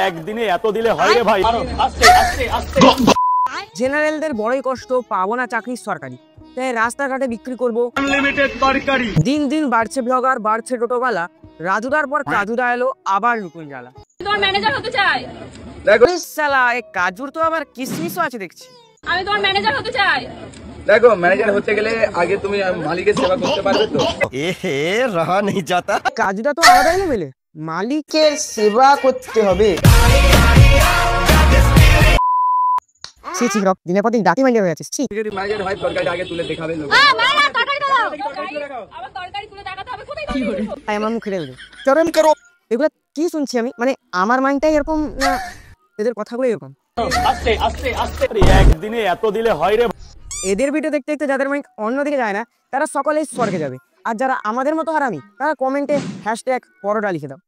একদিনে এত দিলে হয় রে ভাই। জেনারেলদের বড়ই কষ্ট, পাবো না চাকরি সরকারি, তাই রাস্তাঘাটে বিক্রি করবো আনলিমিটেড তরকারি। দিন দিন বাড়ছে ব্লগার, বাড়ছে টোটোওয়ালা, রাজুদার পর কাজুদা এলো আবার নতুন জ্বালা। তোমার ম্যানেজার হতে চাই। দেখো শালা এই কাজুর তো আবার কিসমিসও আছে দেখছি। আমি তোমার ম্যানেজার হতে চাই। দেখো ম্যানেজার হতে গেলে আগে তুমি মালিকের সেবা করতে পারবে তো। এহে রহা নেই যাতা। কাজুদা তো আলাদাই লেভেলে, মালিকের সেবা করতে হবে। ছি ছি রক, দিনের পর দিন ডাকি মাইন্ডে হয়ে যাচ্ছিস। ছি, যদি ম্যানেজার হয় তরকারি আগে তুলে দেখাবে লোক। মায়েরা তরকারি দাও। আবার তরকারি তুলে দেখাতে হবে, কোথায় পাবো? তাই আমার মুখে রেল চরম করো। এগুলা কি শুনছি আমি, মানে আমার মাইন্ডটাই এরকম না এদের কথাগুলো এরকম। আস্তে আস্তে আস্তে। একদিনে এত দিলে হয় রে। এদের ভিডিও দেখতে দেখতে যাদের মাইন্ড অন্যদিকে যায় না তারা সকলেই স্বর্গে যাবে, আর যারা আমাদের মতো হারামি তারা কমেন্টে #পরোটা লিখে দাও।